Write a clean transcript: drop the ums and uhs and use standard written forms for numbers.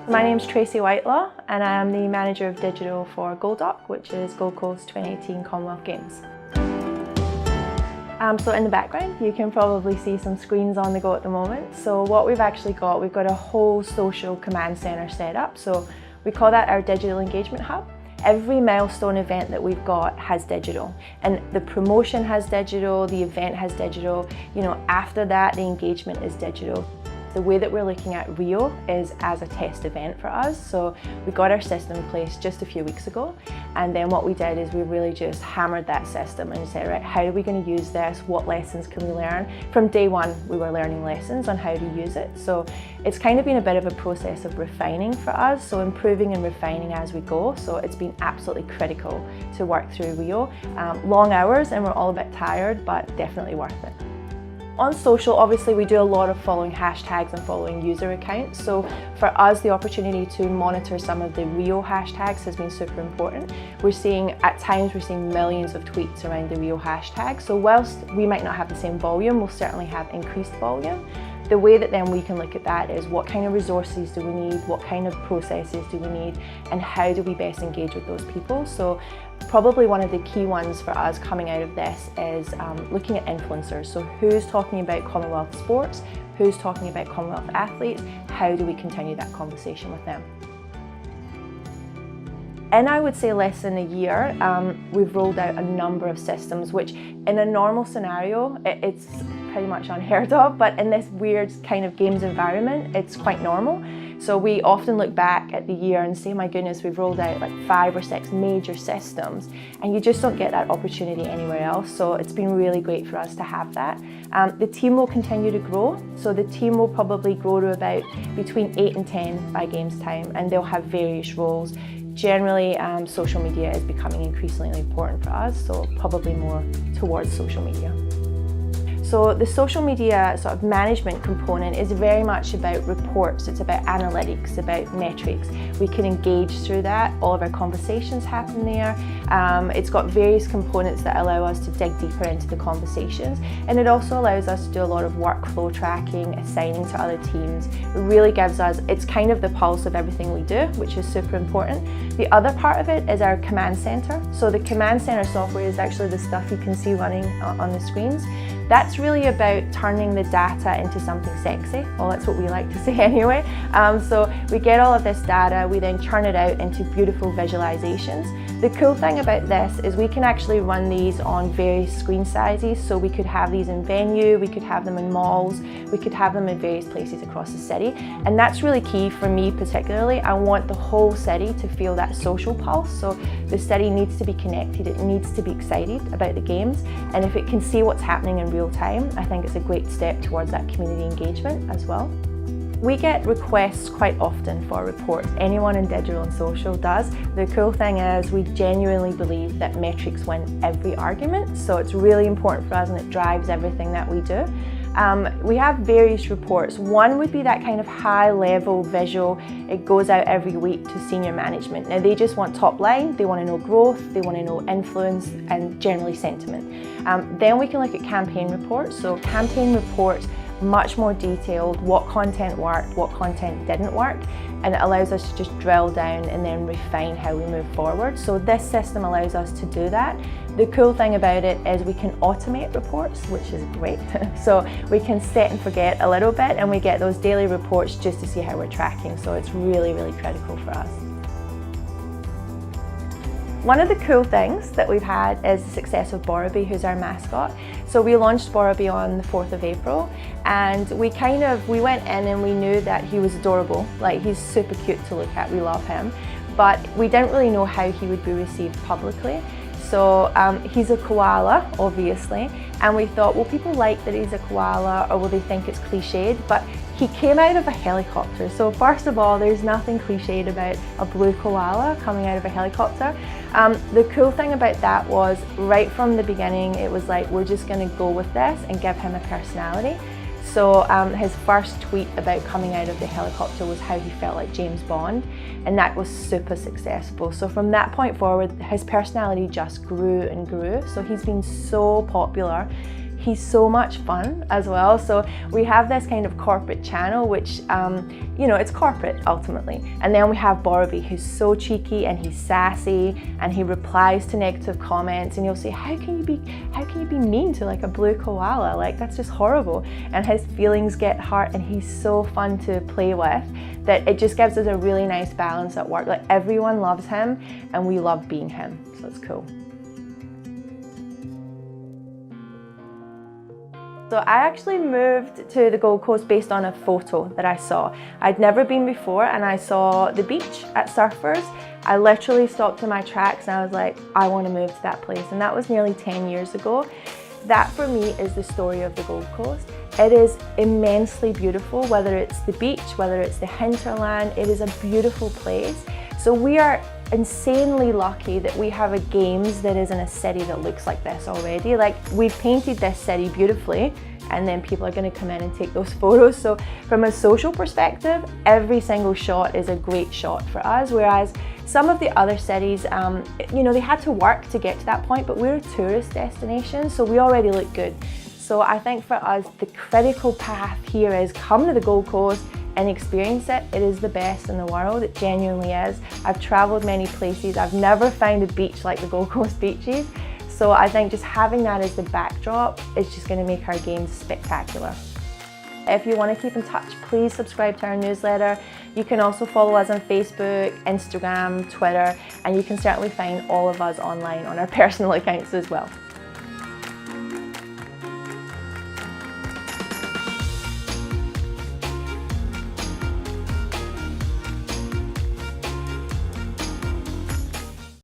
My name's Tracy Whitelaw and I am the Manager of Digital for Gold which is Gold Coast 2018 Commonwealth Games. So in the background you can probably see some screens on the go at the moment. So what we've actually got, we've got a whole social command centre set up. So we call that our digital engagement hub. Every milestone event that we've got has digital, and the promotion has digital, the event has digital, after that the engagement is digital. The way that we're looking at Rio is as a test event for us. So we got our system in place just a few weeks ago, and then what we did is we really just hammered that system and said, right, how are we going to use this? What lessons can we learn? From day one we were learning lessons on how to use it. So it's kind of been a bit of a process of refining for us, so improving and refining as we go. So it's been absolutely critical to work through Rio. Long hours and we're all a bit tired, but definitely worth it. On social, obviously we do a lot of following hashtags and following user accounts. So for us, the opportunity to monitor some of the Rio hashtags has been super important. At times we're seeing millions of tweets around the Rio hashtag. So whilst we might not have the same volume, we'll certainly have increased volume. The way that then we can look at that is what kind of resources do we need, what kind of processes do we need, and how do we best engage with those people. So probably one of the key ones for us coming out of this is looking at influencers. So who's talking about Commonwealth sports, who's talking about Commonwealth athletes, how do we continue that conversation with them? In, I would say, less than a year, we've rolled out a number of systems, which in a normal scenario, it's pretty much unheard of, but in this weird kind of games environment, it's quite normal. So we often look back at the year and say, my goodness, we've rolled out like 5 or 6 major systems, and you just don't get that opportunity anywhere else. So it's been really great for us to have that. The team will continue to grow. So the team will probably grow to about between 8 and 10 by games time, and they'll have various roles. Generally, social media is becoming increasingly important for us, so probably more towards social media. So the social media sort of management component is very much about reports, it's about analytics, about metrics. We can engage through that, all of our conversations happen there. It's got various components that allow us to dig deeper into the conversations, and it also allows us to do a lot of workflow tracking, assigning to other teams. It really gives us, it's kind of the pulse of everything we do, which is super important. The other part of it is our command center. So the command center software is actually the stuff you can see running on the screens. That's really about turning the data into something sexy. Well, that's what we like to say anyway. So we get all of this data, we then churn it out into beautiful visualizations. The cool thing about this is we can actually run these on various screen sizes. So we could have these in venue, we could have them in malls, we could have them in various places across the city. And that's really key for me particularly. I want the whole city to feel that social pulse. So the city needs to be connected, it needs to be excited about the games. And if it can see what's happening in real time, I think it's a great step towards that community engagement as well. We get requests quite often for reports. Anyone in digital and social does. The cool thing is we genuinely believe that metrics win every argument, so it's really important for us and it drives everything that we do. We have various reports. One would be that kind of high-level visual. It goes out every week to senior management. Now they just want top line, they want to know growth, they want to know influence and generally sentiment. Then we can look at campaign reports. So campaign reports, much more detailed, what content worked, what content didn't work, and it allows us to just drill down and then refine how we move forward. So this system allows us to do that. The cool thing about it is we can automate reports, which is great. So we can set and forget a little bit and we get those daily reports just to see how we're tracking. So it's really, really critical for us. One of the cool things that we've had is the success of Borrowby, who's our mascot. So we launched Borrowby on the 4th of April, and we went in and we knew that he was adorable. Like, he's super cute to look at, we love him. But we didn't really know how he would be received publicly. So he's a koala, obviously, and we thought, will people like that he's a koala, or will they think it's cliched? But he came out of a helicopter. So first of all, there's nothing cliched about a blue koala coming out of a helicopter. The cool thing about that was right from the beginning, it was like, we're just gonna go with this and give him a personality. So his first tweet about coming out of the helicopter was how he felt like James Bond, and that was super successful. So from that point forward, his personality just grew and grew. So he's been so popular. he's so much fun as well. So we have this kind of corporate channel, which, you know, it's corporate ultimately. And then we have Borby, who's so cheeky and he's sassy and he replies to negative comments, and you'll say, how can you be mean to like a blue koala? Like, that's just horrible. And his feelings get hurt, and he's so fun to play with that it just gives us a really nice balance at work. Like, everyone loves him and we love being him, so it's cool. So I actually moved to the Gold Coast based on a photo that I saw. I'd never been before, and I saw the beach at Surfers. I literally stopped in my tracks and I was like, I want to move to that place. And that was nearly 10 years ago. That for me is the story of the Gold Coast. It is immensely beautiful, whether it's the beach, whether it's the hinterland, it is a beautiful place. So we are insanely lucky that we have a games that is in a city that looks like this already. Like, we've painted this city beautifully, and then people are going to come in and take those photos. So from a social perspective, every single shot is a great shot for us, whereas some of the other cities, you know, they had to work to get to that point, but we're a tourist destination, so we already look good. So I think for us, the critical path here is come to the Gold Coast and experience it. It is the best in the world, it genuinely is. I've traveled many places, I've never found a beach like the Gold Coast beaches. So I think just having that as the backdrop is just going to make our games spectacular. If you want to keep in touch, please subscribe to our newsletter. You can also follow us on Facebook, Instagram, Twitter, and you can certainly find all of us online on our personal accounts as well.